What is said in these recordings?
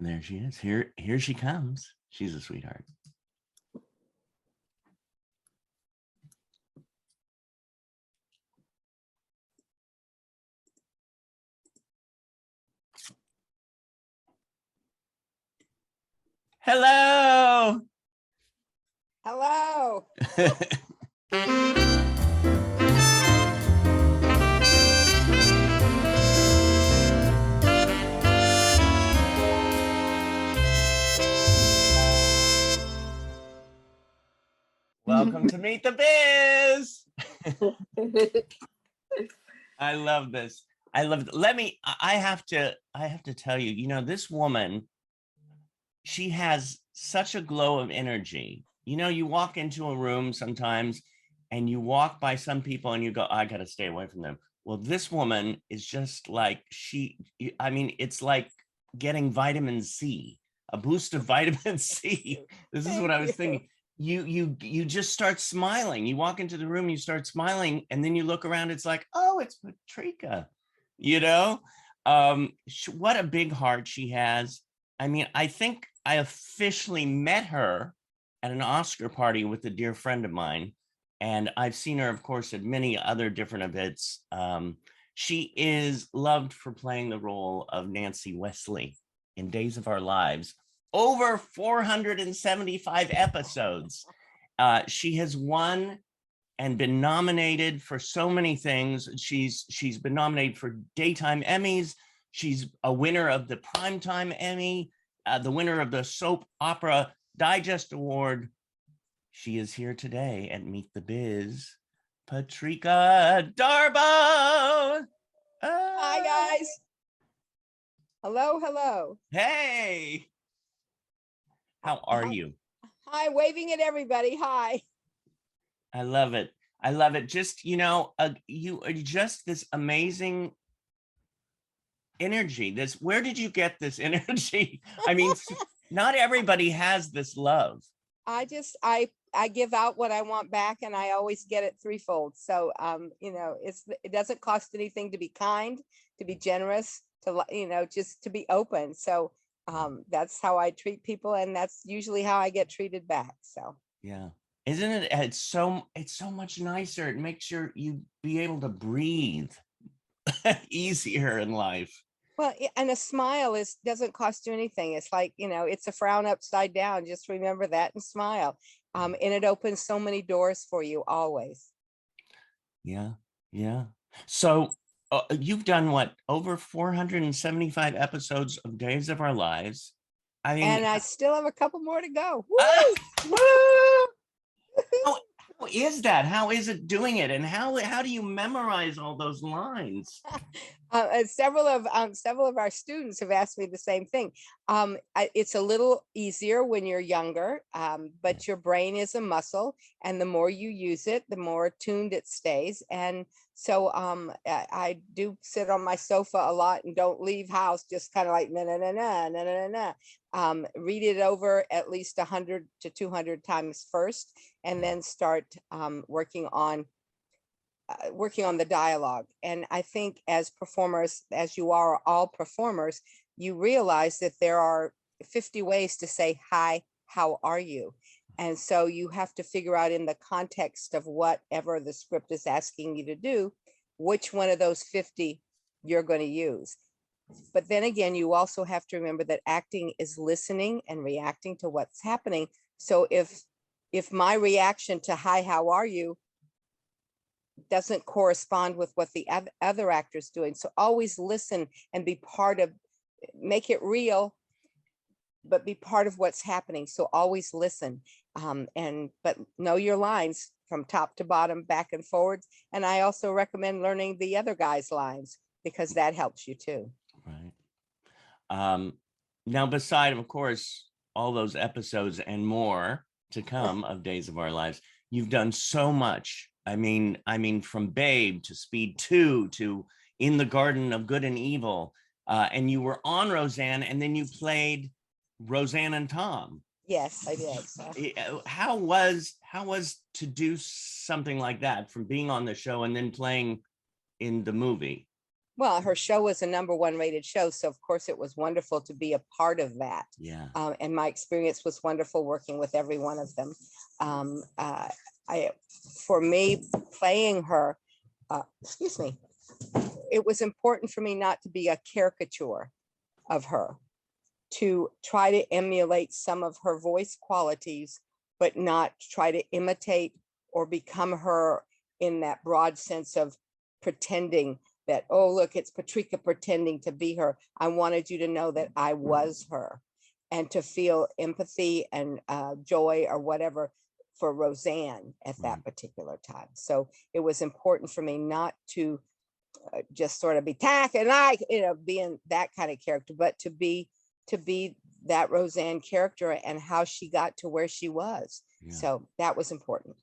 There she is. Here she comes. She's a sweetheart. Hello. Hello. Welcome to Meet the Biz. I love this. I love it. I have to tell you, this woman, she has such a glow of energy. You walk into a room sometimes and you walk by some people and you go, I got to stay away from them. Well, this woman is just like it's like getting vitamin C, a boost of vitamin C. This is what I was thinking. You just start smiling. You walk into the room, you start smiling, and then you look around, it's like, oh, it's Patrika, what a big heart she has. I mean, I think I officially met her at an Oscar party with a dear friend of mine, and I've seen her, of course, at many other different events. She is loved for playing the role of Nancy Wesley in Days of Our Lives. Over 475 episodes. She has won and been nominated for so many things. She's been nominated for Daytime Emmys. She's a winner of the Primetime Emmy, the winner of the Soap Opera Digest Award. She is here today at Meet the Biz, Patrika Darbo. Hi, guys. Hello. Hey. How are you? Hi, waving at everybody. Hi. I love it. Just, you are just this amazing energy. Where did you get this energy? I mean, not everybody has this love. I give out what I want back, and I always get it threefold. So, it doesn't cost anything to be kind, to be generous, just to be open. So, that's how I treat people, and that's usually how I get treated back. So yeah, isn't it? It's so much nicer. It makes you be able to breathe easier in life. Well, and a smile doesn't cost you anything. It's like, it's a frown upside down. Just remember that and smile. And it opens so many doors for you always. Yeah. So you've done what, over 475 episodes of Days of Our Lives. I mean, and I still have a couple more to go. Woo! How is that? How is it doing it? And how do you memorize all those lines? Several of our students have asked me the same thing. It's a little easier when you're younger, but your brain is a muscle, and the more you use it, the more tuned it stays. And so I do sit on my sofa a lot and don't leave house, just kind of like na na na na na na na. Read it over at least 100 to 200 times first, and then start working on the dialogue. And I think as performers, as you are all performers, you realize that there are 50 ways to say, hi, how are you? And so you have to figure out, in the context of whatever the script is asking you to do, which one of those 50 you're going to use. But then again, you also have to remember that acting is listening and reacting to what's happening. So if my reaction to hi, how are you doesn't correspond with what the other actor's doing, so always listen and be part of, make it real, but be part of what's happening. So always listen, but know your lines from top to bottom, back and forwards. And I also recommend learning the other guy's lines, because that helps you too. Right. Now, beside, of course, all those episodes and more to come of Days of Our Lives, you've done so much. I mean, from Babe to Speed 2 to In the Garden of Good and Evil, and you were on Roseanne, and then you played Roseanne and Tom. Yes, I did. How was to do something like that, from being on the show and then playing in the movie? Well, her show was a #1 rated show, so of course it was wonderful to be a part of that. Yeah. And my experience was wonderful working with every one of them. Um, uh, for me, playing her, excuse me, it was important for me not to be a caricature of her, to try to emulate some of her voice qualities, but not try to imitate or become her in that broad sense of pretending that, oh, look, it's Patrika pretending to be her. I wanted you to know that I was her, and to feel empathy and joy or whatever for Roseanne at that particular time. So it was important for me not to just sort of be tack and being that kind of character, but to be that Roseanne character and how she got to where she was. Yeah. So that was important.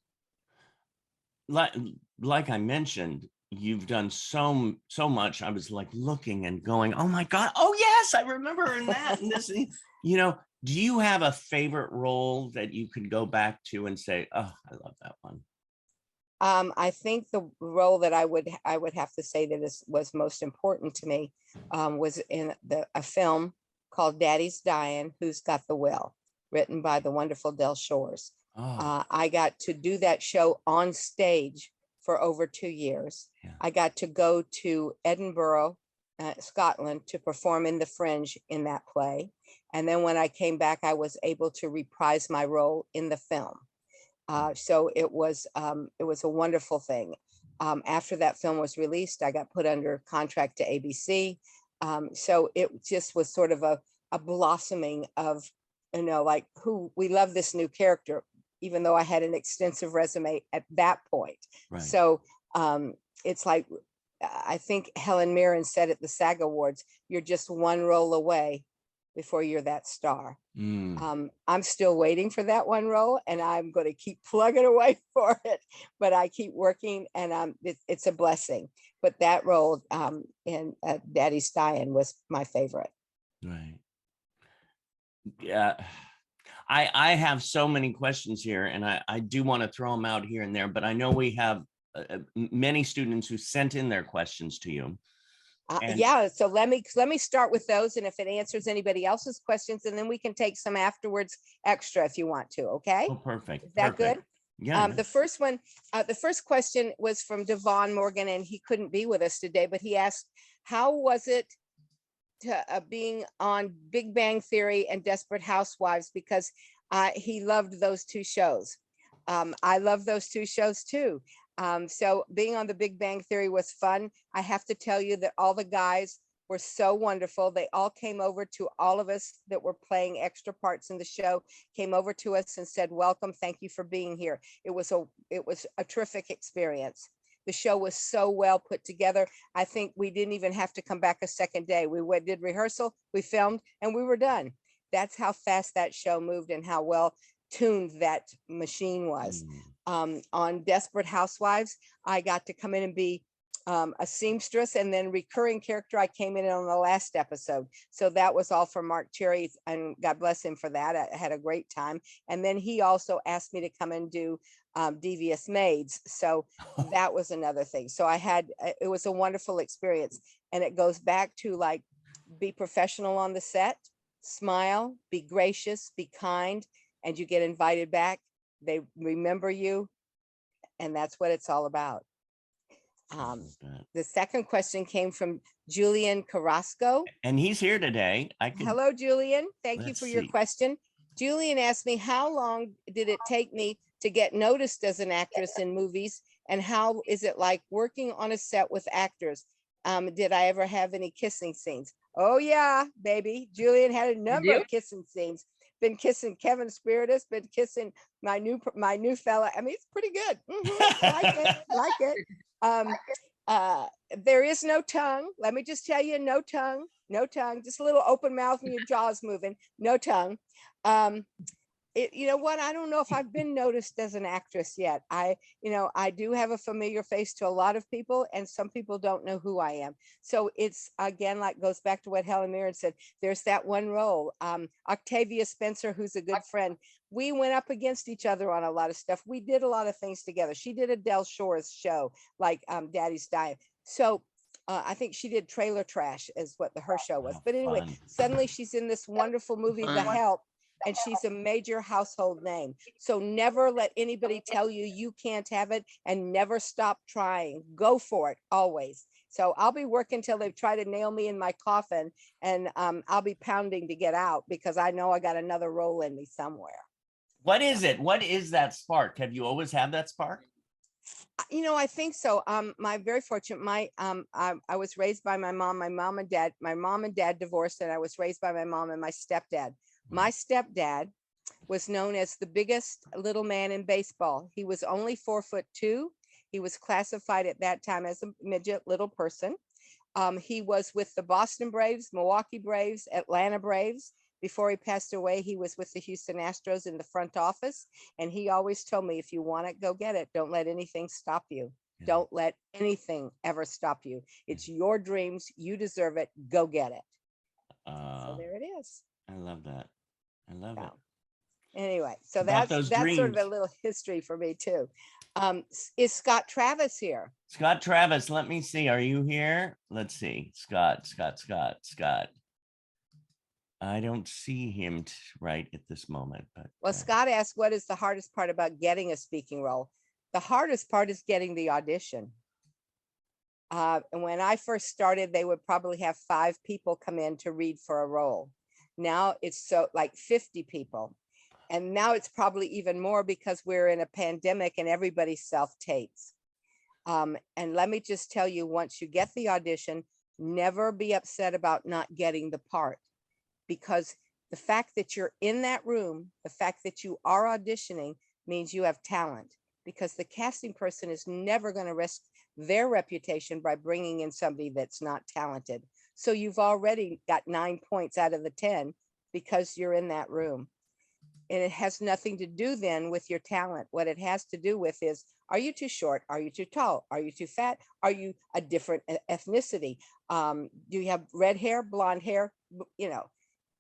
Like I mentioned, you've done so much. I was like looking and going, oh my God, oh yes, I remember her in that and this. You know, do you have a favorite role that you could go back to and say, oh, I love that one? I think the role that I would have to say that was most important to me was in a film called Daddy's Dying, Who's Got the Will, written by the wonderful Del Shores. Oh, I got to do that show on stage for over 2 years. yeah. I got to go to Edinburgh, Scotland, to perform in the Fringe in that play. And then when I came back, I was able to reprise my role in the film. So it was a wonderful thing. After that film was released, I got put under contract to ABC. So it just was sort of a blossoming of, like, who we love this new character, even though I had an extensive resume at that point. Right. So it's like, I think Helen Mirren said at the SAG Awards, you're just one role away before you're that star. I'm still waiting for that one role, and I'm going to keep plugging away for it, but I keep working, and it's a blessing. But that role in Daddy's Dying was my favorite. Right. Yeah. I have so many questions here, and I do want to throw them out here and there, but I know we have many students who sent in their questions to you. Yeah, so let me start with those, and if it answers anybody else's questions, and then we can take some afterwards extra if you want to. Okay. Oh, perfect. Is that perfect. good? Yeah. The first one, the first question was from Devon Morgan, and he couldn't be with us today, but he asked, how was it to being on Big Bang Theory and Desperate Housewives, because he loved those two shows. I love those two shows too. So being on the Big Bang Theory was fun. I have to tell you that all the guys were so wonderful. They all came over to all of us that were playing extra parts in the show, came over to us and said, welcome, thank you for being here. It was a terrific experience. The show was so well put together. I think we didn't even have to come back a second day. We did rehearsal, we filmed, and we were done. That's how fast that show moved and how well tuned that machine was. On Desperate Housewives, I got to come in and be a seamstress, and then recurring character. I came in on the last episode. So that was all for Mark Cherry, and God bless him for that. I had a great time. And then he also asked me to come and do Devious Maids. So that was another thing. So it was a wonderful experience. And it goes back to, like, be professional on the set, smile, be gracious, be kind, and you get invited back. They remember you, and that's what it's all about. The second question came from Julian Carrasco. And he's here today. Hello, Julian. Thank you for your question. Julian asked me, how long did it take me to get noticed as an actress in movies? And how is it like working on a set with actors? Did I ever have any kissing scenes? Oh yeah, baby. Julian had a number of kissing scenes. Been kissing Kevin Spiritus, been kissing my new fella. I mean, it's pretty good. Like it. There is no tongue. Let me just tell you, no tongue, just a little open mouth and your jaws moving, no tongue. You know what? I don't know if I've been noticed as an actress yet. I do have a familiar face to a lot of people, and some people don't know who I am. So it's, again, like, goes back to what Helen Mirren said. There's that one role. Octavia Spencer, who's a good friend. We went up against each other on a lot of stuff. We did a lot of things together. She did a Del Shores show, like Daddy's Dying. So I think she did Trailer Trash is what her show was. Oh, But anyway, fun. suddenly she's in this wonderful movie, The Help, and she's a major household name. So never let anybody tell you you can't have it, and never stop trying. Go for it always. So I'll be working till they try to nail me in my coffin, and I'll be pounding to get out because I know I got another role in me somewhere. What is it? What is that spark? Have you always had that spark? You know, I think so. My very fortunate. I was raised by my mom. My mom and dad divorced, and I was raised by my mom and my stepdad. My stepdad was known as the biggest little man in baseball. He was only 4'2". He was classified at that time as a midget little person. He was with the Boston Braves, Milwaukee Braves, Atlanta Braves. Before he passed away, he was with the Houston Astros in the front office. And he always told me, if you want it, go get it. Don't let anything stop you. Yeah. Don't let anything ever stop you. It's your dreams. You deserve it. Go get it. So there it is. I love that. I love it. Anyway, so About that's those sort of dreams. a little history for me too. Is Scott Travis here? Scott Travis, let me see. Are you here? Let's see. Scott. I don't see him right at this moment. But Well, Scott asked, what is the hardest part about getting a speaking role? The hardest part is getting the audition. And when I first started, they would probably have 5 people come in to read for a role. Now it's so like 50 people. And now it's probably even more because we're in a pandemic and everybody self-tapes. And let me just tell you, once you get the audition, never be upset about not getting the part, because the fact that you're in that room, the fact that you are auditioning means you have talent, because the casting person is never going to risk their reputation by bringing in somebody that's not talented. So you've already got 9 points out of the 10 because you're in that room. And it has nothing to do then with your talent. What it has to do with is, are you too short? Are you too tall? Are you too fat? Are you a different ethnicity? Do you have red hair, blonde hair? You know,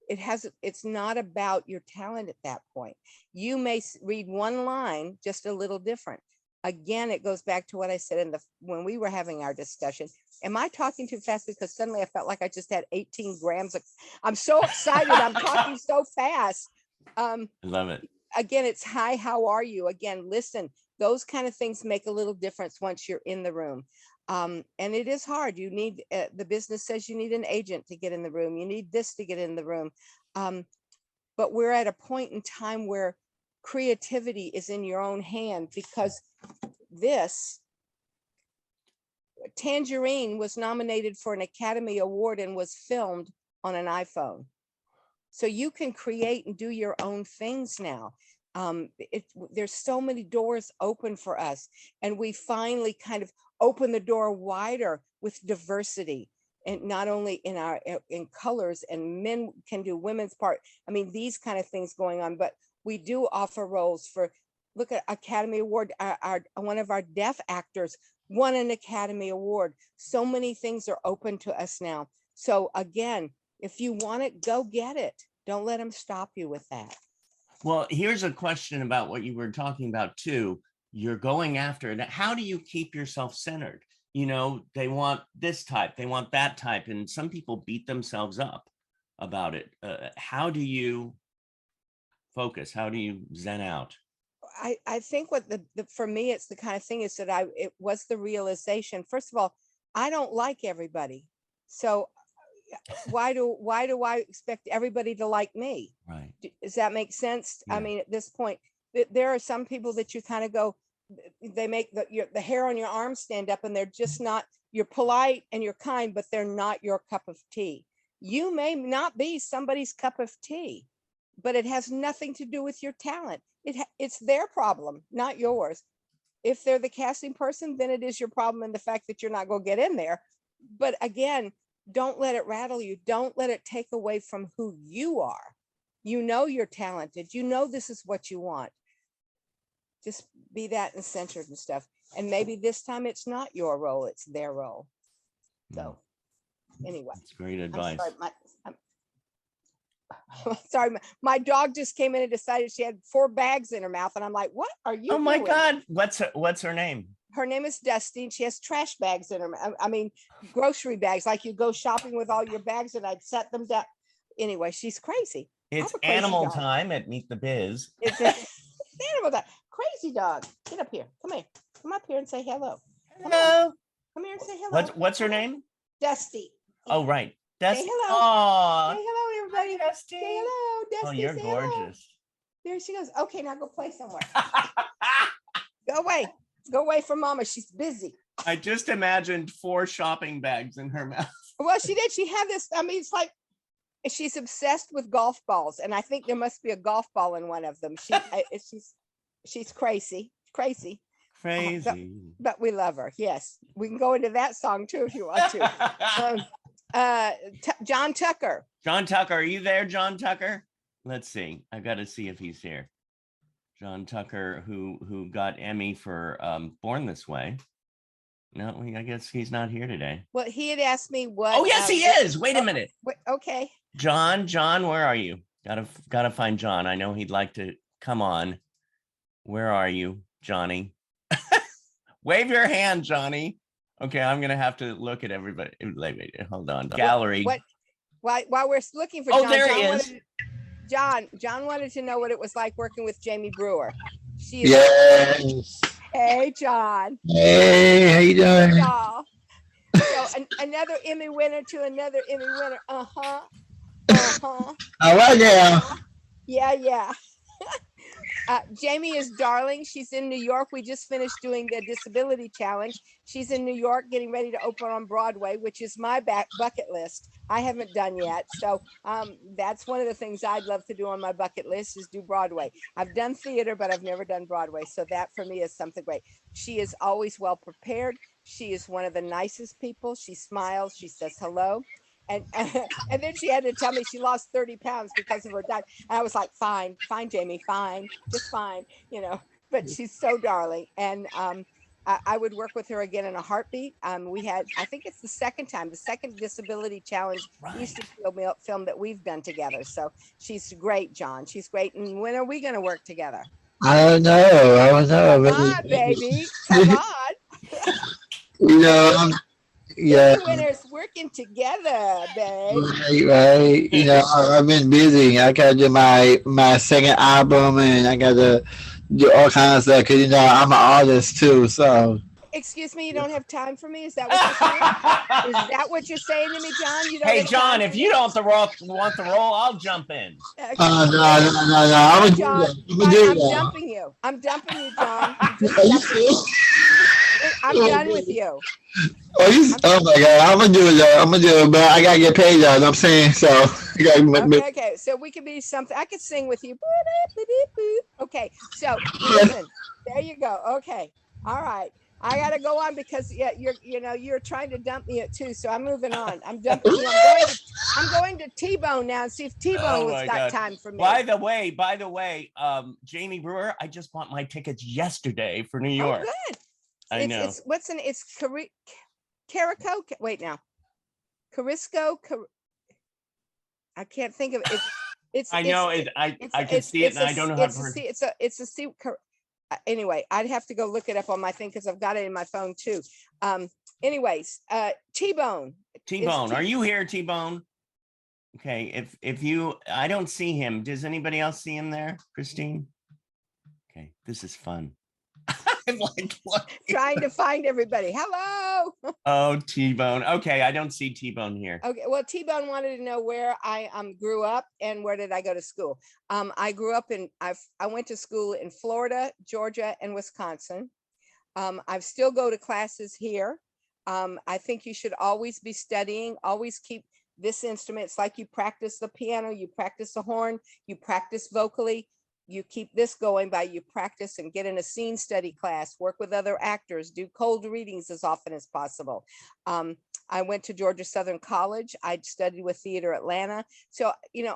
it's not about your talent at that point. You may read one line just a little different. Again, it goes back to what I said when we were having our discussion. Am I talking too fast? Because suddenly I felt like I just had 18 grams I'm so excited. I'm talking so fast. I love it. Again, it's hi, how are you? Again, listen, those kind of things make a little difference once you're in the room. And it is hard. You need, the business says you need an agent to get in the room. You need this to get in the room. But we're at a point in time where creativity is in your own hand, because this Tangerine was nominated for an Academy Award and was filmed on an iPhone. So you can create and do your own things now. There's so many doors open for us, and we finally kind of open the door wider with diversity, and not only in colors, and men can do women's part. I mean, these kind of things going on, but we do offer roles for, look at Academy Award. One of our deaf actors won an Academy Award. So many things are open to us now. So again, if you want it, go get it. Don't let them stop you with that. Well, here's a question about what you were talking about too. You're going after it. How do you keep yourself centered? You know, they want this type, they want that type, and some people beat themselves up about it. How do you focus? How do you zen out? I think what for me, it's the kind of thing is that it was the realization. First of all, I don't like everybody. So why do I expect everybody to like me? Right. Does that make sense? Yeah. I mean, at this point, there are some people that you kind of go, they make the hair on your arm stand up, and they're just not, you're polite and you're kind, but they're not your cup of tea. You may not be somebody's cup of tea, but it has nothing to do with your talent. It's their problem, not yours. If they're the casting person, then it is your problem, and the fact that you're not going to get in there. But again, don't let it rattle you. Don't let it take away from who you are. You know you're talented. You know this is what you want. Just be that and centered and stuff. And maybe this time it's not your role, it's their role. So anyway. That's great advice. I'm sorry, my dog just came in and decided she had 4 bags in her mouth, and I'm like, what are you Oh my doing? God, what's her name? her name is Dusty, and she has trash bags in her. I mean, grocery bags, like you go shopping with all your bags, and I'd set them down. Anyway, she's crazy. It's a crazy animal dog. time at Meet the Biz. It's animal dog. Crazy dog. Get up here. Come here. Come up here and say hello. Hello. Come here and say hello. What's her name? Dusty. Oh, right. Dusty. Say hello. Aww. Say hello, everybody. Hi, Dusty. Say hello, Dusty. Oh, you're say gorgeous. Hello. There she goes. Okay, now go play somewhere. Go away. Go away from Mama. She's busy. I just imagined 4 shopping bags in her mouth. Well, she did. She had this. I mean, it's like she's obsessed with golf balls, and I think there must be a golf ball in one of them. She's crazy, crazy. But we love her. Yes, we can go into that song too if you want to. John Tucker. John Tucker, are you there, John Tucker? Let's see. I got to see if he's here. John Tucker, who got Emmy for Born This Way. No, I guess he's not here today. Well, he had asked me what. Oh, yes, he is. Wait a minute. Okay. John, where are you? Gotta find John. I know he'd like to come on. Where are you, Johnny? Wave your hand, Johnny. Okay, I'm gonna have to look at everybody. Wait, hold on. Gallery. While we're looking for John, there he is. John wanted to know what it was like working with Jamie Brewer. Yes. Hey, John. Hey, how you doing? Y'all. So another Emmy winner to another Emmy winner. All right now. Yeah. Jamie is darling. She's in New York. We just finished doing the disability challenge. She's in New York getting ready to open on Broadway, which is my bucket list. I haven't done yet. So that's one of the things I'd love to do on my bucket list is do Broadway. I've done theater, but I've never done Broadway. So that for me is something great. She is always well prepared. She is one of the nicest people. She smiles. She says hello. And then she had to tell me she lost 30 pounds because of her diet. And I was like, fine, Jamie, fine, just fine, but she's so darling. And I would work with her again in a heartbeat. We had, I think it's the second disability challenge Easter film that we've done together. So she's great, John. She's great. And when are we going to work together? I don't know. Come on, baby. Come on. Yeah. Winners working together, babe. Right. I've been busy. I got to do my second album, and I got to do all kinds of stuff because I'm an artist too. So. Excuse me, you don't have time for me? Is that what you're saying? Is that what you're saying to me, John? You don't hey, John, if you don't want the role, I'll jump in. Okay. No. I'm dumping you. I'm dumping you, John. I'm done with you. Oh my God! I'm gonna do it, but I gotta get paid. You know what I'm saying? So okay. So we could be something. I could sing with you. Okay. So listen. There you go. Okay. All right. I gotta go on because you're trying to dump me at 2, so I'm moving on. I'm dumping you. I'm going to T-Bone now and see if T-Bone has got time for me. By the way, Jamie Brewer, I just bought my tickets yesterday for New York. Oh, good. I know. It's Carico. Wait now. Carisco. I can't think of it. I can see it, and I don't know how to pronounce it. It's a C. Anyway, I'd have to go look it up on my thing because I've got it in my phone too. Anyways, T-Bone. T-Bone, are you here, T-Bone? Okay, if you, I don't see him. Does anybody else see him there, Christine? Okay, this is fun. I'm like, what? Trying to find everybody. Hello. Oh, T-Bone. Okay, I don't see T-Bone here. Okay, well, T-Bone wanted to know where I grew up and where did I go to school. I grew up I went to school in Florida, Georgia, and Wisconsin. I still go to classes here. I think you should always be studying, always keep this instrument. It's like you practice the piano, you practice the horn, you practice vocally. You keep this going by you practice and get in a scene study class, work with other actors, do cold readings as often as possible. I went to Georgia Southern College. I studied with Theater Atlanta. So, you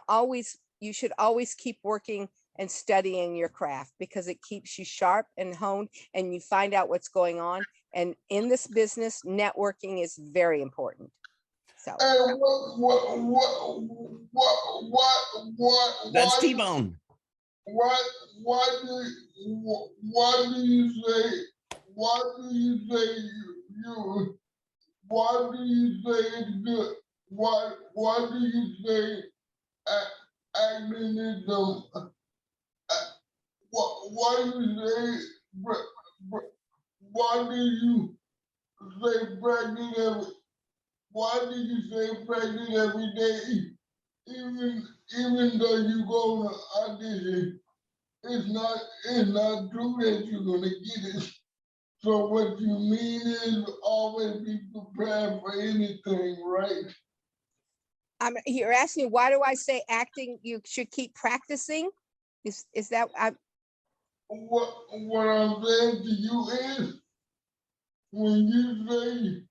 should always keep working and studying your craft because it keeps you sharp and honed and you find out what's going on. And in this business, networking is very important. So that's T-Bone. Why do you say why do you say you why do you say it's good? Why do you say acting is why do you say why do you say pregnant why do you say pregnant every day? Even though you go to audition, it's not true that you're gonna get it. So what you mean is always be prepared for anything, right? You're asking why do I say acting? You should keep practicing. Is that What I'm saying to you is when you say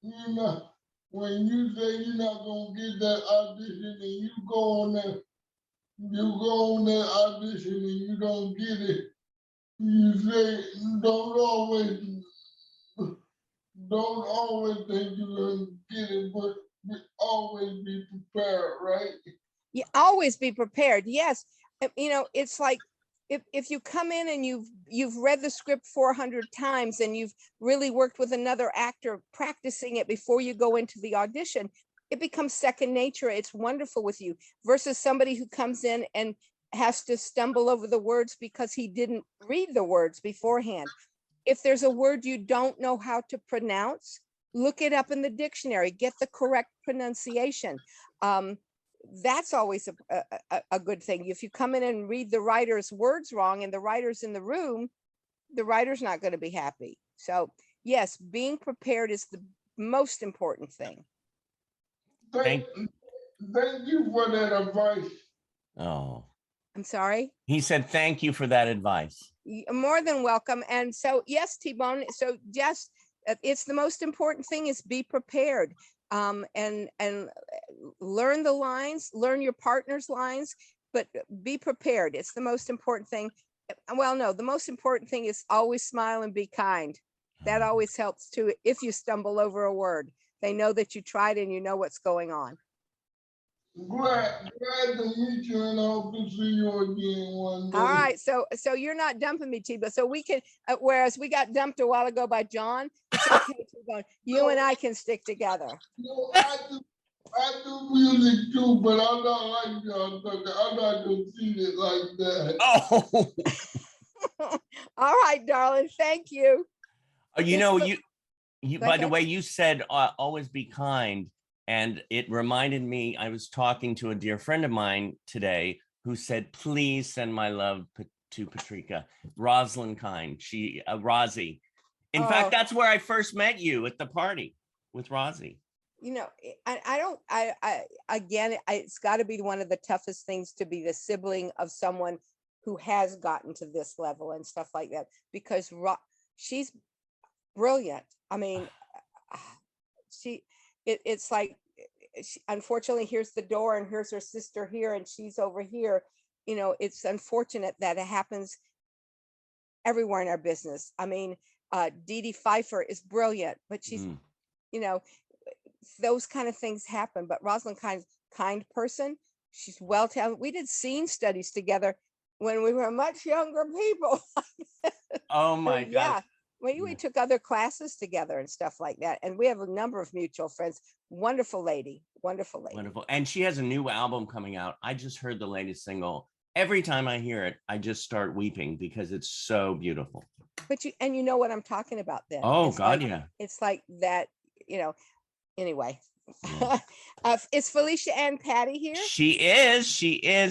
you're not when you say you're not gonna get that audition and you go on that audition and you don't get it, you say don't always think you're gonna get it, but always be prepared, right? you always be prepared? Yes. You know, it's like if you come in and you've read the script 400 times and you've really worked with another actor practicing it before you go into the audition, it becomes second nature. It's wonderful with you versus somebody who comes in and has to stumble over the words because he didn't read the words beforehand. If there's a word you don't know how to pronounce, look it up in the dictionary, get the correct pronunciation. That's always a good thing. If you come in and read the writer's words wrong and the writer's in the room, the writer's not going to be happy. So yes, being prepared is the most important thing. Thank you for that advice. Oh, I'm sorry. he said, thank you for that advice. You're more than welcome. And so, yes, T-Bone. So yes, it's the most important thing is be prepared, and learn the lines, learn your partner's lines, but be prepared. It's the most important thing. Well, no, the most important thing is always smile and be kind. That always helps too. If you stumble over a word, they know that you tried and you know what's going on. Glad to meet you and I hope to see you again one day. All right, so you're not dumping me, T-Bone. So we can, whereas we got dumped a while ago by John, it's okay, T-Bone. You and I can stick together. No, I do music too, but I'm not like John Tucker. I'm not conceited like that. Oh, All right, darling. Thank you. you know, you Go by the ahead. way, you said always be kind. And it reminded me, I was talking to a dear friend of mine today who said, please send my love to Patrika. Rosalind Kind, Rosie. In fact, that's where I first met you, at the party with Rosie. You know, again, it's got to be one of the toughest things to be the sibling of someone who has gotten to this level and stuff like that, because she's brilliant. I mean, it's like, unfortunately, here's the door and here's her sister here and she's over here. You know, it's unfortunate that it happens everywhere in our business. I mean, Dee Dee Pfeiffer is brilliant, but she's, you know, those kind of things happen. But Rosalind kind person. She's well talented. We did scene studies together when we were much younger people. Oh my God. Yeah. We took other classes together and stuff like that. And we have a number of mutual friends. Wonderful lady. Wonderful lady. Wonderful. And she has a new album coming out. I just heard the latest single. Every time I hear it, I just start weeping because it's so beautiful. But you know what I'm talking about then. Oh, it's God, like, yeah. It's like that, you know, anyway. Yeah. Is Felicia Ann Patty here? She is.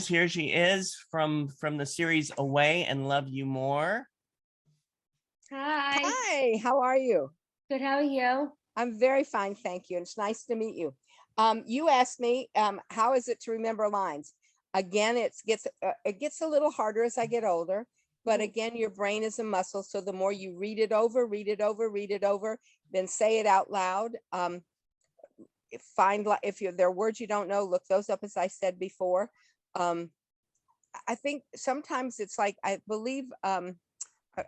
Here she is from the series Away and Love You More. Hi. Hi, how are you? Good, how are you? I'm very fine, thank you. And it's nice to meet you. You asked me, how is it to remember lines? Again, it gets a little harder as I get older, but again, your brain is a muscle. So the more you read it over, then say it out loud. If there are words you don't know, look those up, as I said before. I think sometimes it's like, I believe,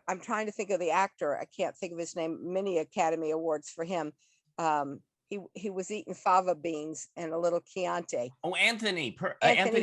I'm trying to think of the actor. I can't think of his name. Many Academy Awards for him. He was eating fava beans and a little Chianti. Oh, Anthony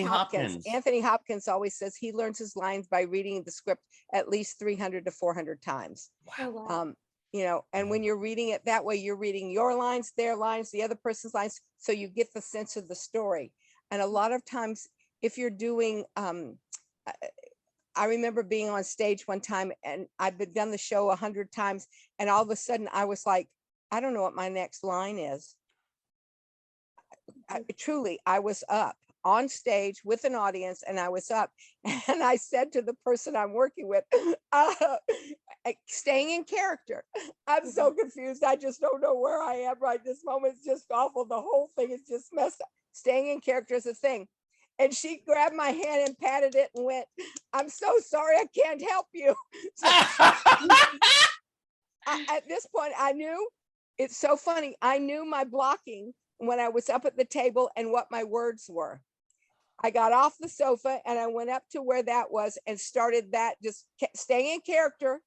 Hopkins. Anthony Hopkins always says he learns his lines by reading the script at least 300 to 400 times. Oh, wow. you know, and when you're reading it that way, you're reading your lines, their lines, the other person's lines, so you get the sense of the story. And a lot of times, if you're doing, I remember being on stage one time, and I've been done the show 100 times, and all of a sudden I was like, I don't know what my next line is. Truly, I was up on stage with an audience, and I was up, and I said to the person I'm working with, staying in character. I'm so confused. I just don't know where I am right this moment. It's just awful. The whole thing is just messed up. Staying in character is a thing. And she grabbed my hand and patted it and went, I'm so sorry, I can't help you. So, at this point, I knew, it's so funny. I knew my blocking when I was up at the table and what my words were. I got off the sofa and I went up to where that was and started that, just staying in character,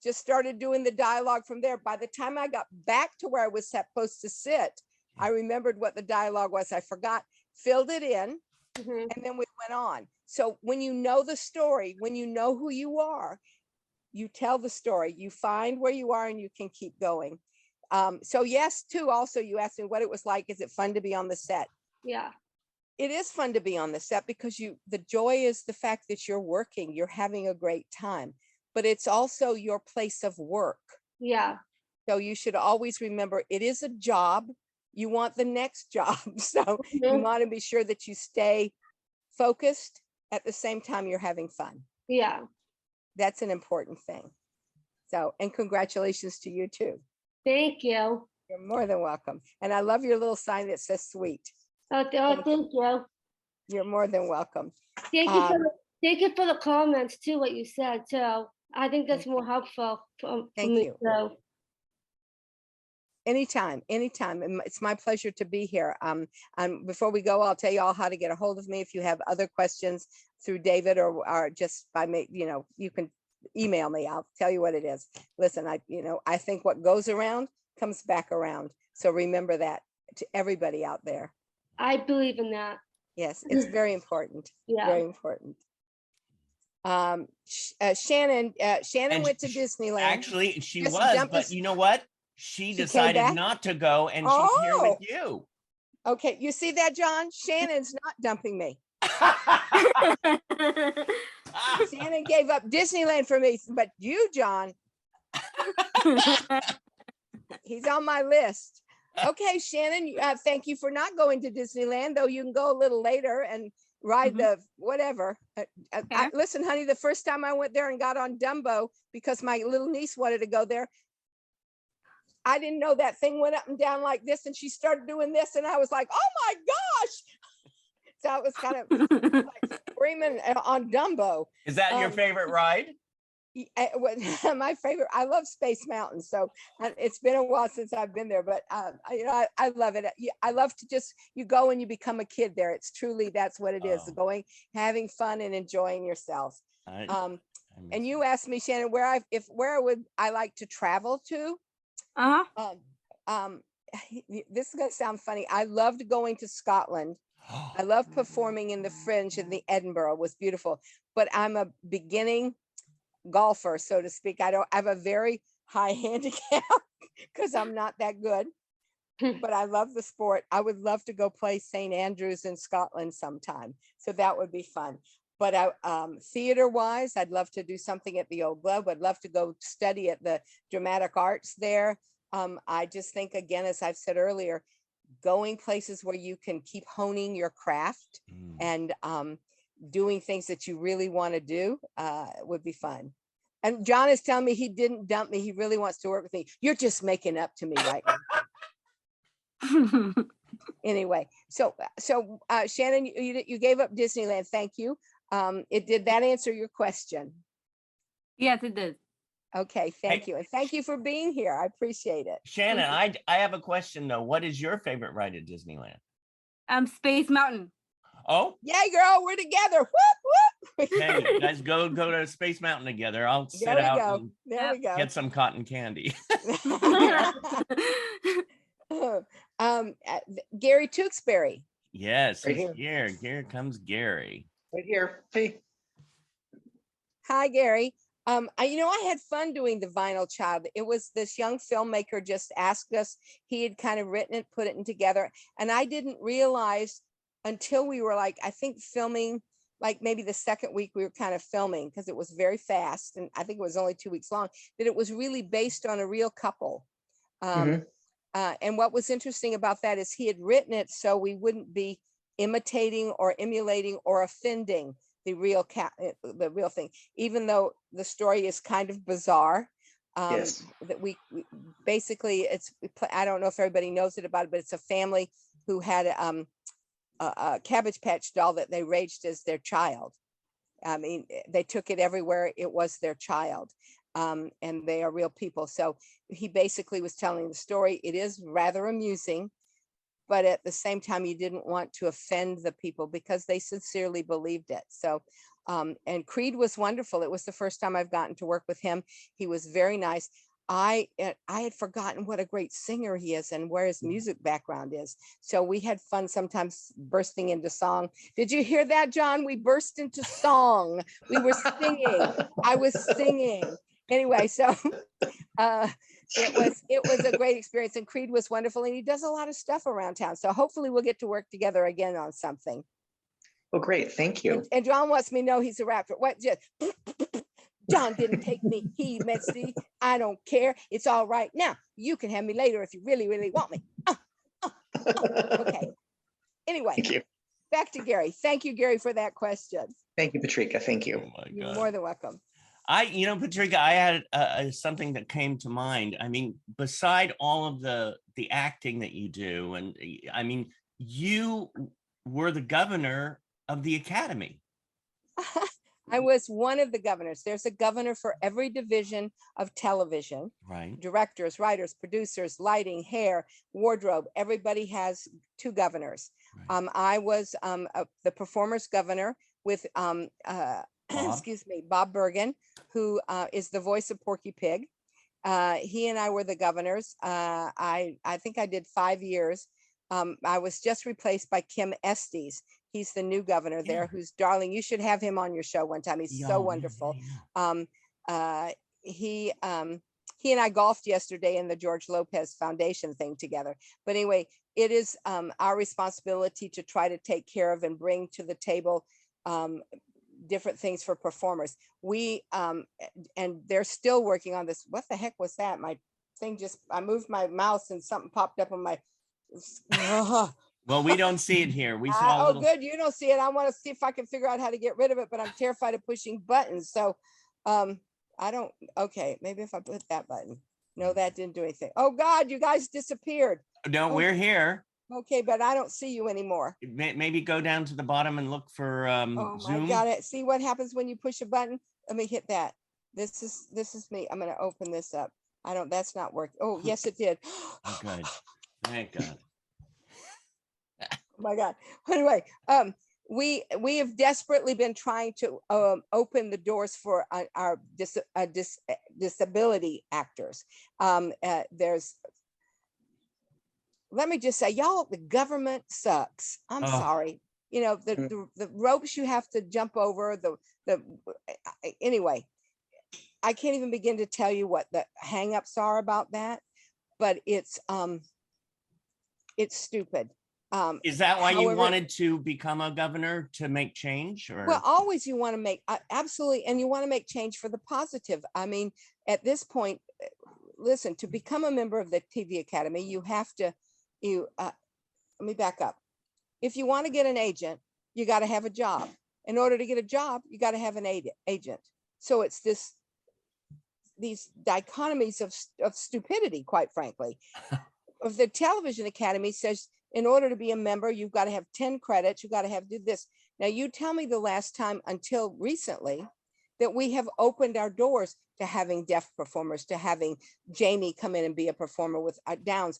just started doing the dialogue from there. By the time I got back to where I was supposed to sit, I remembered what the dialogue was. I forgot, filled it in, and then we went on. So when you know the story, when you know who you are, you tell the story, you find where you are, and you can keep going. So yes, too, also you asked me what it was like. Is it fun to be on the set? Yeah. It is fun to be on the set because the joy is the fact that you're working, you're having a great time, but it's also your place of work. Yeah. So you should always remember it is a job. You want the next job. So you want to be sure that you stay focused at the same time you're having fun. Yeah. That's an important thing. So, and congratulations to you too. Thank you. You're more than welcome. And I love your little sign that says sweet. Thank you. You're more than welcome. Thank you for the comments too, what you said too. I think that's more helpful for Thank me you. too. Anytime. It's my pleasure to be here. Before we go, I'll tell you all how to get a hold of me if you have other questions through David or just by me, you know, you can email me. I'll tell you what it is. Listen, I think what goes around comes back around. So remember that to everybody out there. I believe in that. Yes, it's very important. Yeah. Very important. Shannon And went to Disneyland. Actually, she Just was, jumped but us- you know what? She She came decided back? not to go, and she's here with Oh. you. Okay, you see that, John? Shannon's not dumping me. Shannon gave up Disneyland for me, but you, John, he's on my list. Okay, Shannon, thank you for not going to Disneyland, though you can go a little later and ride the whatever. Listen, honey, the first time I went there and got on Dumbo because my little niece wanted to go there, I didn't know that thing went up and down like this, and she started doing this, and I was like, oh my gosh. So I was kind of like screaming on Dumbo. Is that your favorite ride? My favorite, I love Space Mountain. So it's been a while since I've been there, but I love it. I love to just, you go and you become a kid there. It's truly, that's what it is. Going, having fun and enjoying yourself. And you asked me, Shannon, where would I like to travel to? This is going to sound funny. I loved going to Scotland. I love performing in the Fringe in the Edinburgh. It was beautiful, but I'm a beginning golfer, so to speak. I have a very high handicap because I'm not that good, but I love the sport. I would love to go play St. Andrews in Scotland sometime. So that would be fun. But theater wise, I'd love to do something at the Old Globe. I'd love to go study at the Dramatic Arts there. I just think, again, as I've said earlier, going places where you can keep honing your craft and doing things that you really want to do would be fun. And John is telling me he didn't dump me. He really wants to work with me. You're just making up to me right now. Anyway, so Shannon, you gave up Disneyland. Thank you. Did that answer your question? Yes, it did. Okay, thank you. And thank you for being here. I appreciate it. Shannon, I have a question though. What is your favorite ride at Disneyland? Space Mountain. Oh, yay, girl, we're together. Whoop, whoop. hey, you guys go to Space Mountain together. I'll sit There we out go. and There we go. get some cotton candy. Gary Tewksbury. Yes, Right he's here. Here comes Gary. Right here. Hey. Hi, Gary. I had fun doing the Vinyl Child. It was this young filmmaker just asked us. He had kind of written it, put it together, and I didn't realize until we were like, I think filming, like maybe the second week we were kind of filming because it was very fast, and I think it was only 2 weeks long, that it was really based on a real couple. And what was interesting about that is he had written it so we wouldn't be imitating or emulating or offending the real thing, even though the story is kind of bizarre. Yes. That we basically, I don't know if everybody knows it about it, but it's a family who had a Cabbage Patch doll that they raised as their child. I mean, they took it everywhere. It was their child. And they are real people. So he basically was telling the story. It is rather amusing, but at the same time, you didn't want to offend the people because they sincerely believed it. So, and Creed was wonderful. It was the first time I've gotten to work with him. He was very nice. I had forgotten what a great singer he is and where his music background is. So we had fun sometimes bursting into song. Did you hear that, John? We burst into song. We were singing. I was singing. Anyway, so it was a great experience, and Creed was wonderful, and he does a lot of stuff around town. So hopefully we'll get to work together again on something. Well, great. Thank you. And John wants me to know he's a rapper. What? Just John didn't take me. He messed me. I don't care. It's all right now. You can have me later if you really, really want me. Okay. Anyway, Thank you. Back to Gary. Thank you, Gary, for that question. Thank you, Patrika. Thank you. Oh my You're God. more than welcome. Patrika, I had something that came to mind. I mean, beside all of the acting that you do, and I mean, you were the governor of the Academy. I was one of the governors. There's a governor for every division of television. Right. Directors, writers, producers, lighting, hair, wardrobe. Everybody has 2 governors. Right. I was the performers governor with excuse me, Bob Bergen, who is the voice of Porky Pig. He and I were the governors. I think I did 5 years. I was just replaced by Kim Estes. He's the new governor there, who's darling. You should have him on your show one time. He's so wonderful. He and I golfed yesterday in the George Lopez Foundation thing together. But anyway, it is our responsibility to try to take care of and bring to the table different things for performers. We and they're still working on this. What the heck was that? My thing I moved my mouse and something popped up on my Well, we don't see it here. We saw a little... good. You don't see it. I want to see if I can figure out how to get rid of it, but I'm terrified of pushing buttons. So I don't. Okay, maybe if I put that button. No, that didn't do anything. Oh God, you guys disappeared. No, we're here. Okay, but I don't see you anymore. Maybe go down to the bottom and look for Oh Zoom. my God! See what happens when you push a button? Let me hit that. This is me. I'm going to open this up. That's not working. Oh, yes, it did. Oh, good. Thank God. Oh my God. Anyway, we have desperately been trying to open the doors for our disability actors. Let me just say, y'all, the government sucks. I'm sorry. You know, the ropes you have to jump over, anyway, I can't even begin to tell you what the hangups are about that, but it's stupid. Is that why you however- wanted to become a governor, to make change? Or Well, always you want to make, absolutely, and you want to make change for the positive. I mean, at this point, listen, to become a member of the TV Academy, you have to, let me back up. If you want to get an agent, you got to have a job. In order to get a job, you got to have an agent. So it's these dichotomies of stupidity, quite frankly. Of the Television Academy says, in order to be a member, you've got to have 10 credits. You've got to have do this. Now, you tell me the last time until recently that we have opened our doors to having deaf performers, to having Jamie come in and be a performer with Downs.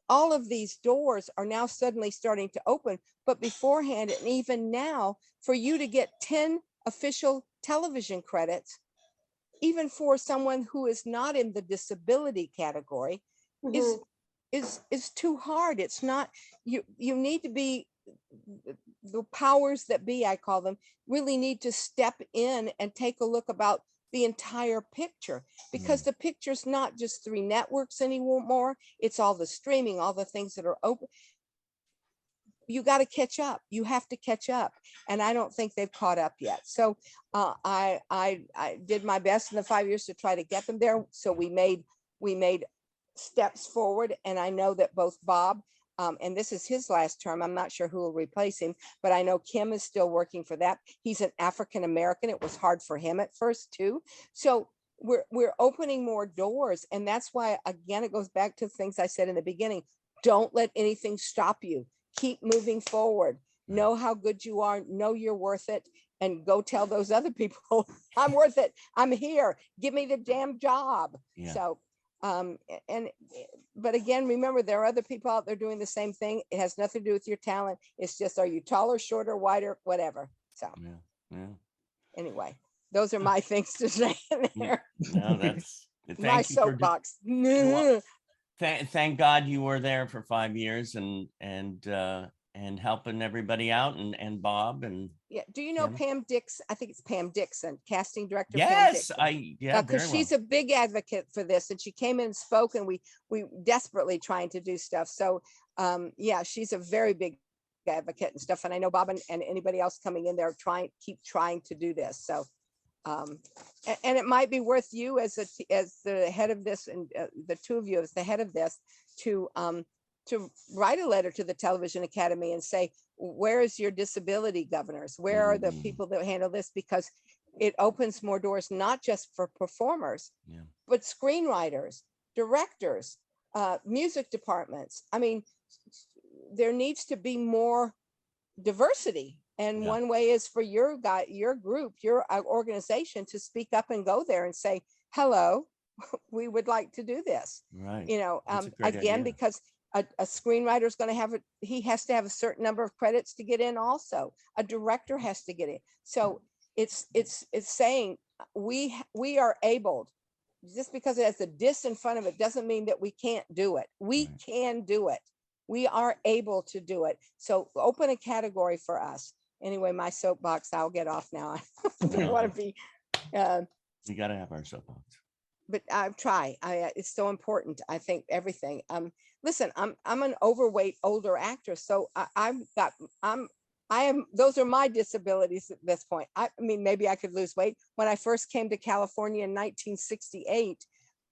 All of these doors are now suddenly starting to open, but beforehand, and even now, for you to get 10 official television credits, even for someone who is not in the disability category, is too hard. It's not, you need to be, the powers that be, I call them, really need to step in and take a look about the entire picture, because the picture's not just 3 networks anymore. It's all the streaming, all the things that are open. You got to catch up. You have to catch up. And I don't think they've caught up yet. So I did my best in the 5 years to try to get them there. So we made steps forward. And I know that both Bob, and this is his last term, I'm not sure who will replace him, but I know Kim is still working for that. He's an African-American. It was hard for him at first too. So we're opening more doors. And that's why, again, it goes back to things I said in the beginning. Don't let anything stop you. Keep moving forward. Know how good you are. Know you're worth it. And go tell those other people, I'm worth it. I'm here. Give me the damn job. Yeah. So, but again, remember, there are other people out there doing the same thing. It has nothing to do with your talent. It's just, are you taller, shorter, wider, whatever. So anyway, those are my things to say in there. No, that's My soapbox. Thank God you were there for 5 years and helping everybody out, and Bob and Do you know Kim? Pam Dixon? I think it's Pam Dixon, casting director. Yes, Pam Dixon. Because she's a big advocate for this, and she came in and spoke, and we desperately trying to do stuff. So she's a very big advocate and stuff. And I know Bob and anybody else coming in there keep trying to do this. So and it might be worth you as the head of this, and the two of you as the head of this, to write a letter to the Television Academy and say, where is your disability governors? Where are the people that handle this? Because it opens more doors, not just for performers, but screenwriters, directors, music departments. I mean, there needs to be more diversity. And one way is for your group, your organization, to speak up and go there and say, hello, we would like to do this. Right. Again, idea. Because a screenwriter is going to he has to have a certain number of credits to get in. Also, a director has to get in. So it's saying we are able. Just because it has a dis in front of it doesn't mean that we can't do it. We can do it. We are able to do it. So open a category for us. Anyway, my soapbox, I'll get off now. I don't want to be. We got to have our soapbox. But I try. It's so important. I think everything. Listen, I'm an overweight older actress, so I am. Those are my disabilities at this point. I mean, maybe I could lose weight. When I first came to California in 1968,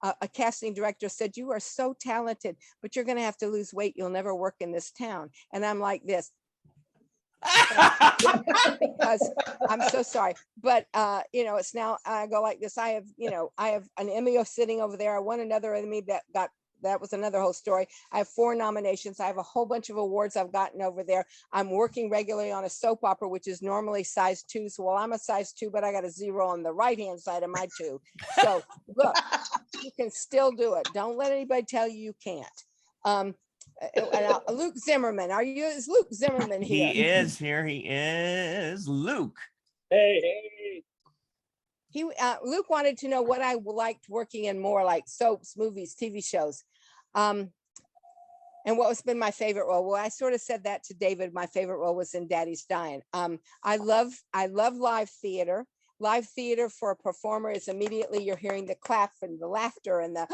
a casting director said, "You are so talented, but you're going to have to lose weight. You'll never work in this town." And I'm like this. Because I'm so sorry, but it's now I go like this. I have an Emmy sitting over there. I won another Emmy that was another whole story. I have 4 nominations. I have a whole bunch of awards I've gotten over there. I'm working regularly on a soap opera, which is normally size 2. So, well, I'm a size 2, but I got a 0 on the right-hand side of my 2. So look, you can still do it. Don't let anybody tell you can't. Luke Zimmerman, is Luke Zimmerman here? He is here. He is Luke. Hey. Luke wanted to know what I liked working in, more like soaps, movies, TV shows, and what has been my favorite role. Well, I sort of said that to David. My favorite role was in Daddy's Dying. I love live theater. Live theater for a performer is immediately you're hearing the clap and the laughter and the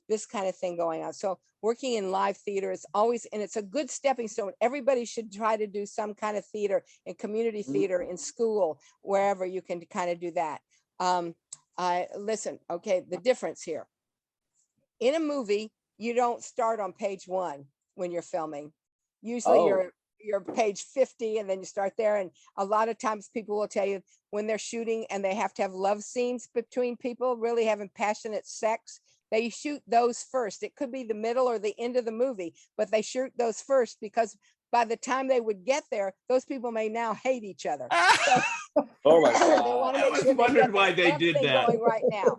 this kind of thing going on. So working in live theater is always, and it's a good stepping stone. Everybody should try to do some kind of theater, in community theater, in school, wherever you can kind of do that. Listen, okay, the difference here. In a movie, you don't start on page 1 when you're filming. Usually you're page 50 and then you start there. And a lot of times people will tell you when they're shooting and they have to have love scenes between people, really having passionate sex, they shoot those first. It could be the middle or the end of the movie, but they shoot those first because by the time they would get there, those people may now hate each other. So, Oh my they God. want to I make was sure they wondering get why the they love did thing that. going right now.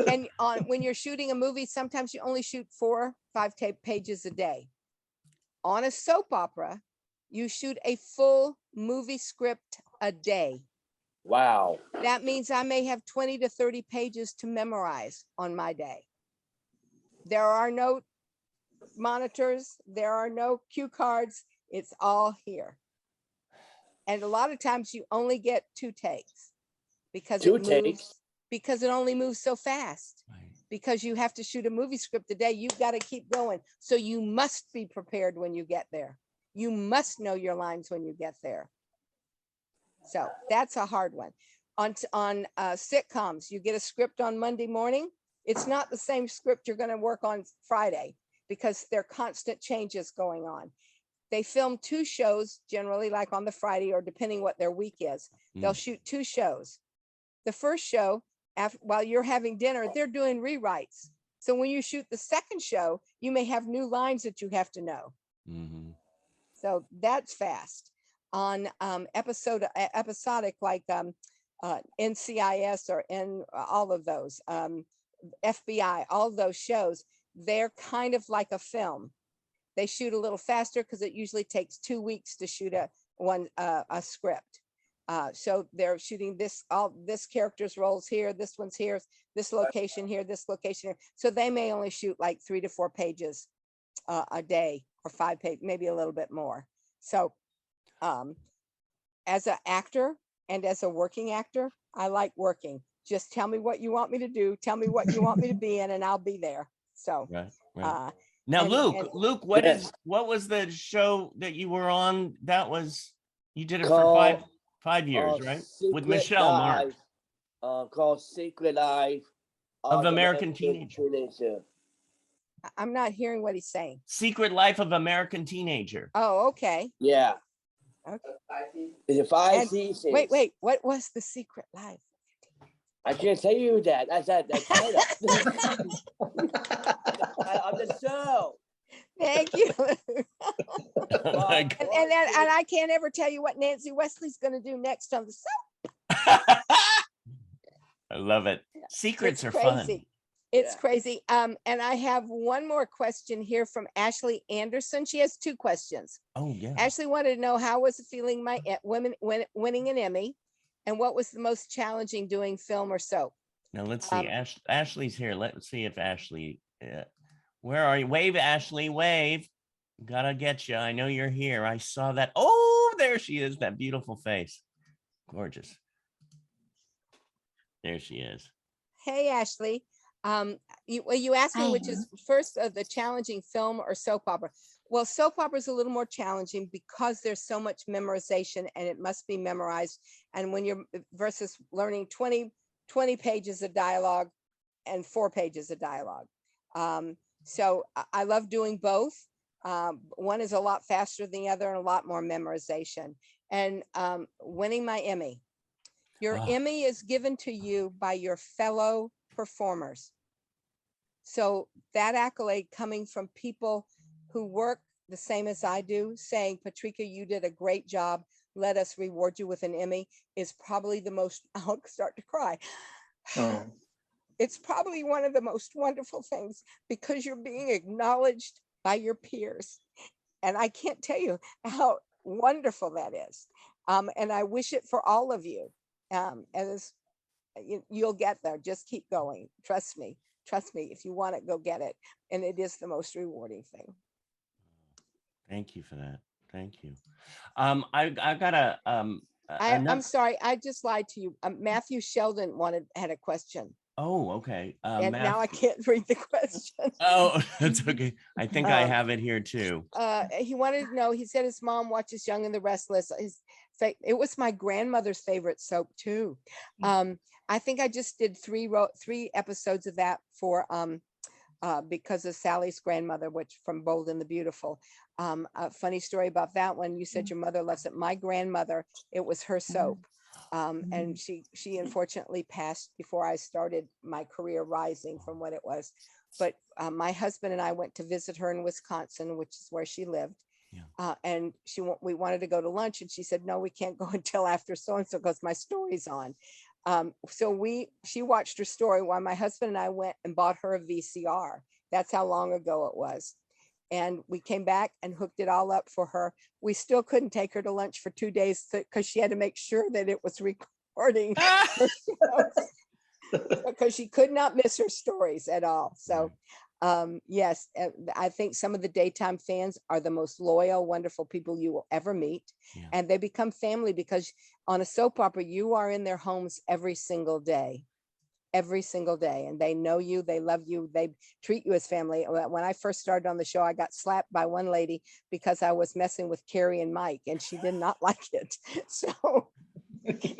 And when you're shooting a movie, sometimes you only shoot 4 or 5 pages a day. On a soap opera, you shoot a full movie script a day. Wow. That means I may have 20 to 30 pages to memorize on my day. There are no monitors. There are no cue cards. It's all here. And a lot of times you only get 2 takes. because Two it moves, takes. because it only moves so fast. Right. Because you have to shoot a movie script a day, you've got to keep going. So you must be prepared when you get there. You must know your lines when you get there. So that's a hard one. On sitcoms, you get a script on Monday morning. It's not the same script you're going to work on Friday because there are constant changes going on. They film 2 shows generally, like on the Friday or depending what their week is. They'll shoot 2 shows. The first show, while you're having dinner, they're doing rewrites. So when you shoot the second show, you may have new lines that you have to know. Mhm. So that's fast. On episodic, like NCIS or in all of those, FBI, all those shows, they're kind of like a film. They shoot a little faster because it usually takes 2 weeks to shoot a script. So they're shooting this character's roles here, this one's here, this location here, this location here. So they may only shoot like 3 to 4 pages a day, or 5 pages, maybe a little bit more. So as an actor and as a working actor, I like working. Just tell me what you want me to do, tell me what you want me to be in, and I'll be there. So Right. Right. and- Now, Luke, and- Luke, Yes. what was the show that you were on? You did it for Called, five years, right? With Secret Michelle Mark Life, called Secret Life of American Teenager. I'm not hearing what he's saying. Secret Life of American Teenager. Oh, okay. Yeah. Okay. It's a 5 And seasons. wait, what was the secret life? I can't tell you that. That's title. Of the show. Thank you. Oh my God. And I can't ever tell you what Nancy Wesley's going to do next on the show. I love it. Secrets are crazy. fun. It's Yeah. crazy. And I have one more question here from Ashley Anderson. She has 2 questions. Oh yeah. Ashley wanted to know, how was it feeling winning an Emmy, and what was the most challenging doing film or soap? Now let's see. Ashley's here. Let's see if Ashley. Where are you? Wave, Ashley. Wave. Gotta get you. I know you're here. I saw that. Oh, there she is. That beautiful face. Gorgeous. There she is. Hey, Ashley. You asked me Hi. which is first the challenging film or soap opera. Well, soap opera is a little more challenging because there's so much memorization and it must be memorized. And when you're versus learning 20 pages of dialogue and 4 pages of dialogue. So I love doing both. One is a lot faster than the other and a lot more memorization. And winning my Emmy. Your Emmy is given to you by your fellow performers. So that accolade coming from people who work the same as I do, saying, Patrika, you did a great job. Let us reward you with an Emmy, is probably the most, I'll start to cry. Oh. It's probably one of the most wonderful things because you're being acknowledged by your peers. And I can't tell you how wonderful that is. And I wish it for all of you. You'll get there. Just keep going. Trust me. If you want it, go get it. And it is the most rewarding thing. Thank you for that. Thank you. I got I'm sorry. I just lied to you. Matthew Sheldon had a question. Oh, okay. And now I can't read the question. Oh, that's okay. I think I have it here too. He wanted to know, he said his mom watches Young and the Restless. It was my grandmother's favorite soap too. I think I just did 3 episodes of that for because of Sally's grandmother, which from Bold and the Beautiful. A funny story about that one. You said your mother loves it. My grandmother, it was her soap. And she unfortunately passed before I started my career rising from what it was. But my husband and I went to visit her in Wisconsin, which is where she lived. Yeah. And we wanted to go to lunch, and she said, no, we can't go until after so-and-so because my story's on. So she watched her story while my husband and I went and bought her a VCR. That's how long ago it was. And we came back and hooked it all up for her. We still couldn't take her to lunch for 2 days because she had to make sure that it was recording because she could not miss her stories at all. So Yes, I think some of the daytime fans are the most loyal, wonderful people you will ever meet. Yeah. And they become family because on a soap opera, you are in their homes every single day. Every single day, and they know you, they love you, they treat you as family. When I first started on the show, I got slapped by one lady because I was messing with Carrie and Mike, and she did not like it. So,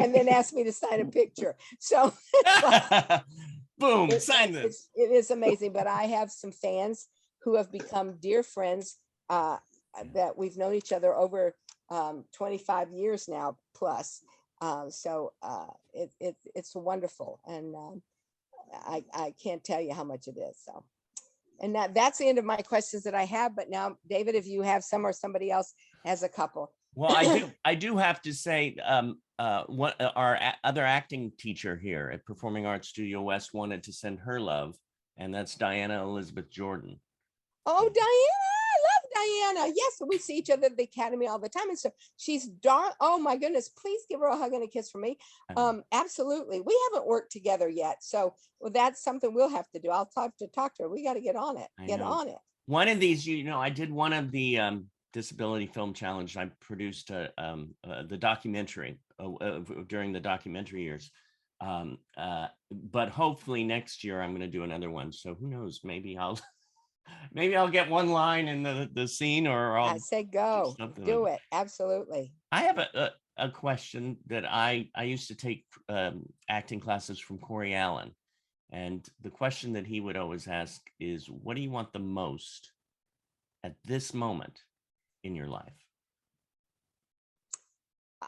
and then asked me to sign a picture. So, boom, sign this. It is amazing. But I have some fans who have become dear friends that we've known each other over 25 years now plus. It's wonderful, and I can't tell you how much it is. So, and that's the end of my questions that I have. But now, David, if you have some or somebody else has a couple. Well, I do have to say, other acting teacher here at Performing Arts Studio West wanted to send her love, and that's Diana Elizabeth Jordan. Oh, Diana, I love Diana. Yes, we see each other at the Academy all the time. And so she's darn, oh my goodness, please give her a hug and a kiss from me. Absolutely. We haven't worked together yet. So that's something we'll have to do. I'll talk to her. We got to get on it. On it. One of these, I did one of the Disability Film Challenge. I produced the documentary during the documentary years. But hopefully next year I'm going to do another one. So who knows, maybe I'll get one line in the scene, or I say go do it. Absolutely. I have a question that I used to take acting classes from Corey Allen, and the question that he would always ask is, what do you want the most at this moment in your life?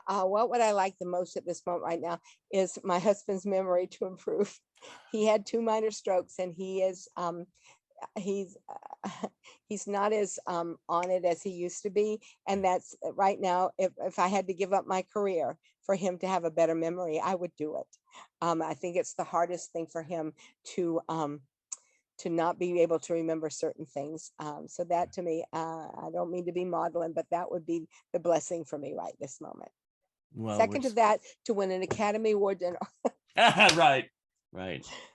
What would I like the most at this moment right now is my husband's memory to improve. He had 2 minor strokes, and he is he's not as on it as he used to be, and that's right now. If I had to give up my career for him to have a better memory, I would do it. I think it's the hardest thing for him to not be able to remember certain things. So that to me, I don't mean to be maudlin, but that would be the blessing for me right this moment. Well, second to that, to win an Academy Award. Right.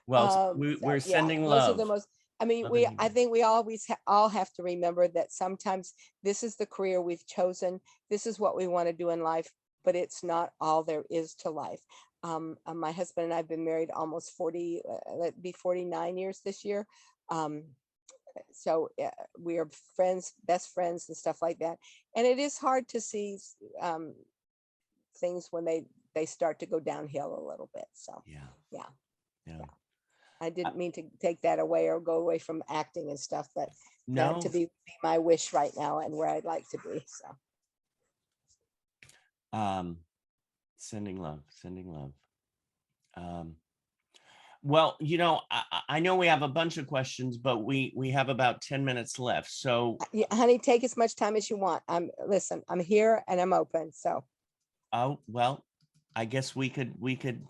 Well, we're sending love. Those are the most. I mean, I think we always all have to remember that sometimes this is the career we've chosen. This is what we want to do in life, but it's not all there is to life. My husband and I have been married almost 49 years this year. So we are friends, best friends and stuff like that. And it is hard to see things when they start to go downhill a little bit. So yeah. I didn't mean to take that away or go away from acting and stuff, but that to be my wish right now and where I'd like to be. So sending love. Well, I know we have a bunch of questions, but we have about 10 minutes left. So honey, take as much time as you want. I'm here and I'm open. So oh, well, I guess we could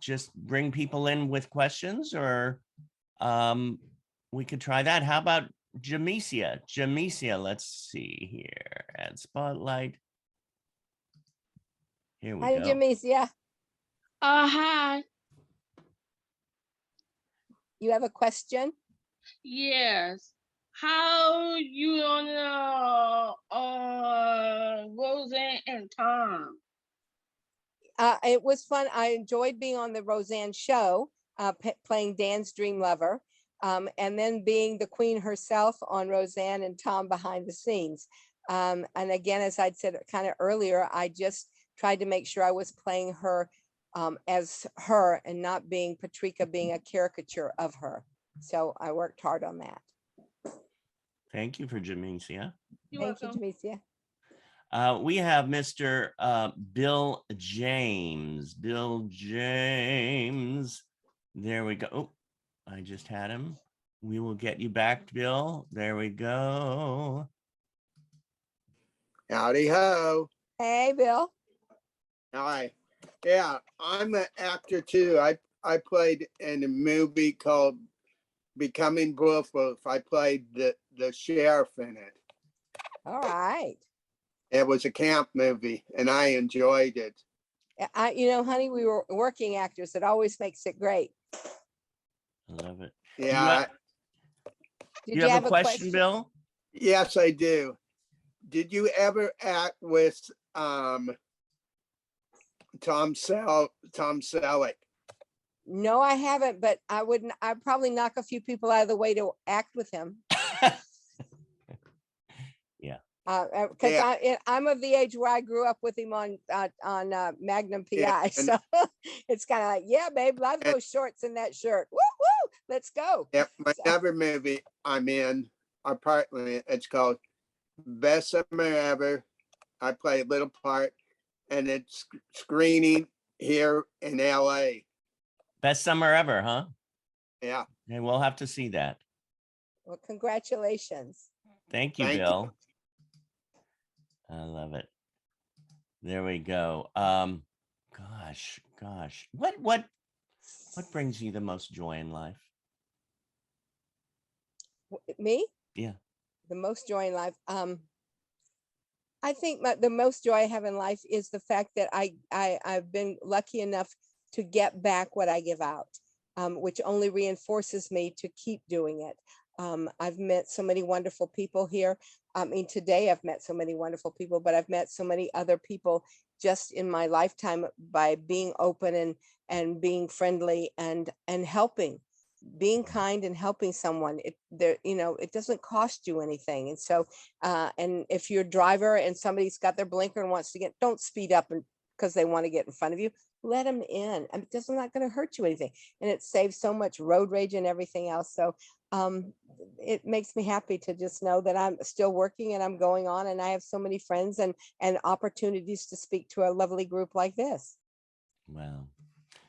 just bring people in with questions, or we could try that. How about Jamesia? Let's see here. Add spotlight. Here we go. Hi, Jamesia. Hi. You have a question? Yes. How you on Roseanne and Tom? It was fun. I enjoyed being on the Roseanne show, playing Dan's dream lover, and then being the queen herself on Roseanne and Tom behind the scenes. And again, as I'd said kind of earlier, I just tried to make sure I was playing her as her and not being Patrika, being a caricature of her. So I worked hard on that. Thank you for Jamesia. Thank you, Jamesia. We have Mr. Bill James. There we go. Oh, I just had him. We will get you back, Bill. There we go. Howdy ho. Hey, Bill. Hi. Yeah, I'm an actor too. I played in a movie called Becoming Bulletproof. I played the sheriff in it. All right. It was a camp movie and I enjoyed it. Honey, we were working actors. It always makes it great. I love it. Yeah. Did You you have a question, Bill? Yes, I do. Did you ever act with Tom Selleck? No, I haven't, but I wouldn't. I'd probably knock a few people out of the way to act with him. Yeah. Because Yeah. I'm of the age where I grew up with him on Magnum PI, Yeah, and- so it's kind of like, yeah, babe, love those shorts and that shirt. Woo woo, let's go. Yep, my So- other movie I'm in, or partly, it's called Best Summer Ever. I play a little part, and it's screening here in LA. Best summer ever, huh? Yeah, And we'll have to see that. Well, congratulations. Thank you, Thank you. Bill. I love it. There we go. Gosh. What brings you the most joy in life? Me? Yeah. The most joy in life. I think the most joy I have in life is the fact that I've been lucky enough to get back what I give out, which only reinforces me to keep doing it. I've met so many wonderful people here. I mean, today I've met so many wonderful people, but I've met so many other people just in my lifetime by being open and being friendly and helping. Being kind and helping someone, it doesn't cost you anything. And so, and if you're a driver and somebody's got their blinker and wants to don't speed up because they want to get in front of you, let them in. I mean, it's not going to hurt you anything. And it saves so much road rage and everything else. So it makes me happy to just know that I'm still working and I'm going on, and I have so many friends and opportunities to speak to a lovely group like this. Well,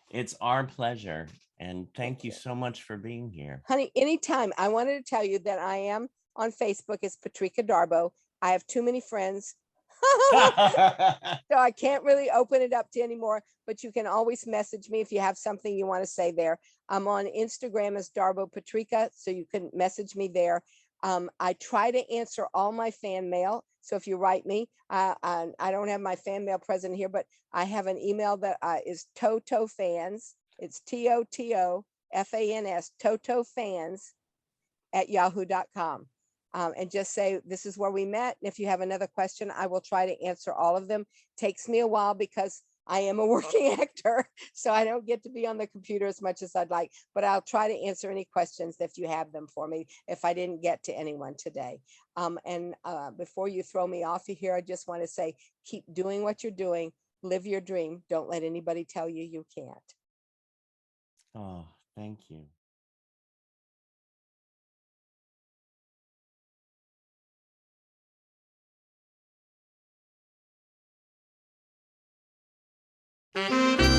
it's our pleasure. And thank you so much for being here. Honey, anytime. I wanted to tell you that I am on Facebook as Patrika Darbo. I have too many friends. So I can't really open it up to anymore, but you can always message me if you have something you want to say there. I'm on Instagram as Darbo Patrika, so you can message me there. I try to answer all my fan mail. So if you write me, I don't have my fan mail present here, but I have an email that is TotoFans. It's TOTOFANS, TotoFans@yahoo.com. And just say, this is where we met. And if you have another question, I will try to answer all of them. Takes me a while because I am a working actor, so I don't get to be on the computer as much as I'd like, but I'll try to answer any questions if you have them for me, if I didn't get to anyone today. And before you throw me off of here, I just want to say, keep doing what you're doing, live your dream. Don't let anybody tell you you can't. Oh, thank you. Thank you.